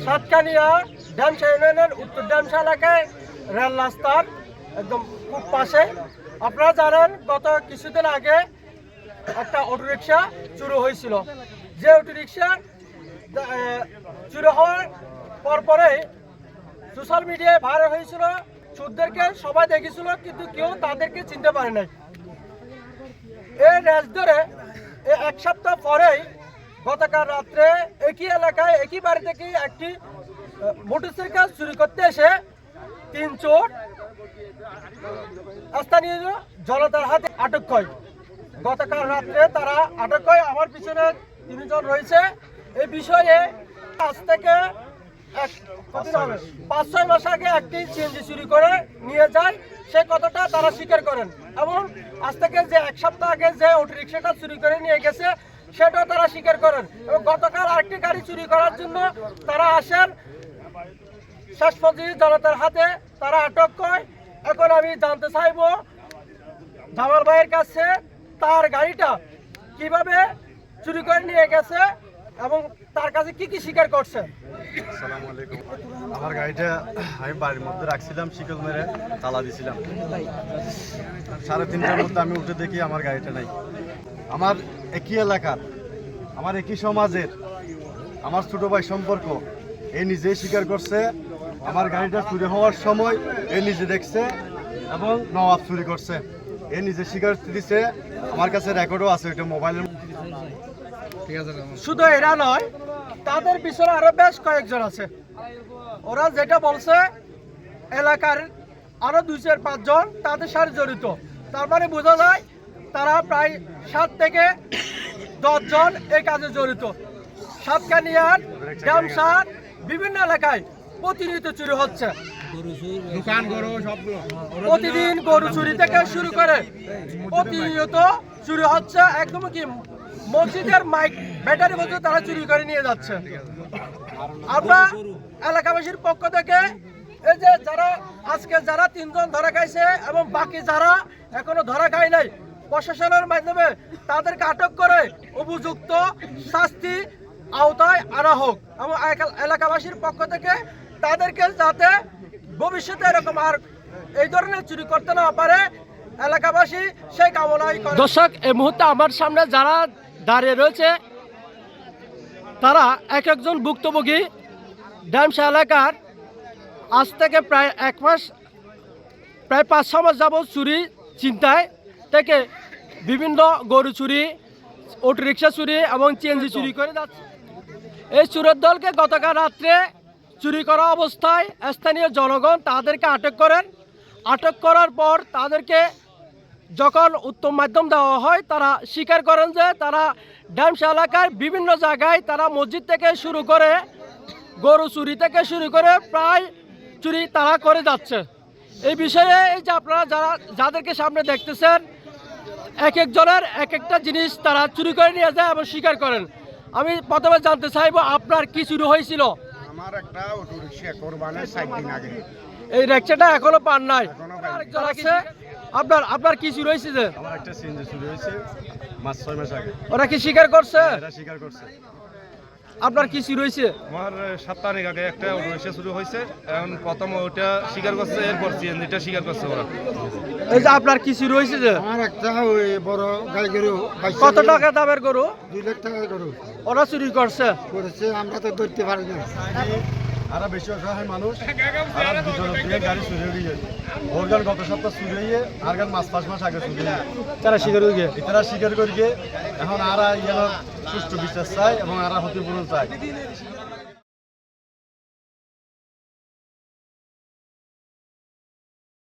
সাতকানিয়া ড্যামসা ইউনিয়নের উত্তর ড্যামসা এলাকায় রেল রাস্তার একদম খুব পাশে। আপনারা জানেন গত কিছুদিন আগে একটা অটোরিকশা চুরি হয়েছিল। যে অটোরিকশা চুরি হওয়ার পরপরেই সোশ্যাল মিডিয়ায় ভাইরাল হয়েছিল। চোরদেরকে সবাই দেখেছিল, কিন্তু কেউ তাদেরকে চিনতে পারে নাই। এই রেস ধরে এক সপ্তাহ পরেই গতকাল রাত্রে একই এলাকায় একই বাড়ি থেকে একটি মোটরসাইকেল চুরি করতে এসে 3 চোর স্থানীয় জনতার হাতে আটক হয়। গতকাল রাত্রে তারা আটক হয়। আমার পিছনে 3 জন রয়েছে। এই বিষয়ে আজ থেকে 5-6 মাস আগে একটি সিএনজি চুরি করে নিয়ে যায়, সে কথাটা তারা স্বীকার করেন। এবং আজ থেকে যে 1 সপ্তাহ আগে যে অটোরিকশাটা চুরি করে নিয়ে গেছে সেটাও তারা স্বীকার করেন। এবং গতকাল আরেকটি গাড়ি চুরি করার জন্য তারা আসেন, শেষ পর্যন্ত জনতার হাতে তারা আটক হয়। এখন আমি জানতে চাইব জামাল ভাইয়ের কাছে তার গাড়িটা কিভাবে চুরি করে নিয়ে গেছে এবং তার কাছে কি কি স্বীকার করছে। আসসালামু আলাইকুম। আমার গাড়িটা আমি বাড়ির মধ্যে রাখছিলাম, শিকল মেরে তালা দিছিলাম। 3:30টার মধ্যে আমি উঠে দেখি আমার গাড়িটা নাই। আমার একই এলাকার, আমার একই সমাজের, আমার ছোট ভাই সম্পর্ক, এ নিজেই স্বীকার করছে আমার গাড়িটা চুরি হওয়ার সময় এ নিজে দেখছে এবং নওয়াব চুরি করছে। এ নিজে স্বীকার দিচ্ছে, আমার কাছে রেকর্ডও আছে ওইটা মোবাইলের। শুধু এরা নয়, তাদের পিছনে আরো বেশ কয়েকজন আছে। ওরা যেটা বলছে এলাকার আরো 2-4-5 জন তাদের সাথে জড়িত। তার মানে বোঝা যায় তারা প্রায় 7 থেকে 10 জন এই কাজে জড়িত। সাতকানিয়ার ড্যামসার বিভিন্ন এলাকায় প্রতিনিয়ত চুরি হচ্ছে। প্রতিদিন গরু চুরি থেকে শুরু করে প্রতিনিয়ত চুরি হচ্ছে। একদম কি মসজিদের মাইক ব্যাটারি পর্যন্ত তারা চুরি করে নিয়ে যাচ্ছে। আমরা এলাকাবাসীর পক্ষ থেকে এই যে যারা 3 জন ধরা খাইছে এবং বাকি যারা এখনো ধরা খায় নাই, প্রশাসনের মাধ্যমে তাদেরকে আটক করে উপযুক্ত শাস্তি আওতায় আনা হোক। এবং এলাকাবাসীর পক্ষ থেকে তাদেরকে যাতে ভবিষ্যতে এরকম আর এই ধরনের চুরি করতে না পারে এলাকাবাসী সেই কামনাই করে। দর্শক, এই মুহূর্তে আমার সামনে যারা দাঁড়িয়ে রয়েছে তারা এক একজন ভুক্তভোগী। ড্যামসা এলাকার আজ থেকে প্রায় 1 মাস, প্রায় 5-6 মাস যাবৎ চুরি চিন্তায় থেকে বিভিন্ন গরু চুরি, অটোরিকশা চুরি এবং সিএনজি চুরি করে যাচ্ছে। এই চোরের দলকে গতকাল রাত্রে চুরি করা অবস্থায় স্থানীয় জনগণ তাদেরকে আটক করেন। আটক করার পর তাদেরকে যখন উত্তম মাধ্যম দেওয়া হয়, তারা স্বীকার করেন যে তারা ড্যামসা এলাকার বিভিন্ন জায়গায় তারা মসজিদ থেকে শুরু করে গরু চুরি থেকে শুরু করে প্রায় চুরি তারা করে যাচ্ছে। এই বিষয়ে এই যে আপনারা যাদেরকে সামনে দেখতেছেন, এক একজনের এক একটা জিনিস তারা চুরি করে নিয়ে যায় এবং স্বীকার করেন। আমি প্রথমে জানতে চাইবো আপনার কি চুরি হয়েছিল? আমার একটা অটোরিকশা কোরবানির 7 দিন আগে। এই রিকশাটা এখনো পান নাই? আরেকজন আছে। আপনার কি চুরি হয়েছে? যে আমার একটা সিএনজি চুরি হয়েছে 5-6 মাস আগে। ওরা কি স্বীকার করছে? এরা স্বীকার করছে। আপনার কি চুরি হয়েছে? আমার সপ্তাহখানেক আগে একটা অটোরিকশা শুরু হয়েছে। এখন প্রথম ওটা স্বীকার করছে, এরপর সিএনজিটা স্বীকার করছে ওরা। এই যে আপনার কি চুরি হয়েছে? যে আমার একটা ওই বড় গাই গরু, কত টাকা দামের গরু? 2 লাখ টাকার গরু ওরা চুরি করছে। আমরা তো ধরতে পারি না। আর বেশি অসহায় মানুষ, আর দুজন দিয়ে গাড়ি চুরি হয়ে যায়। ওর গত সপ্তাহ চুরি হয়ে আর 5 মাস আগে চুরি হয়ে তারা স্বীকার হয়ে গিয়ে তারা স্বীকার করি এখন আর সুষ্ঠু বিশ্বাস চাই এবং আর ক্ষতিপূরণ চাই।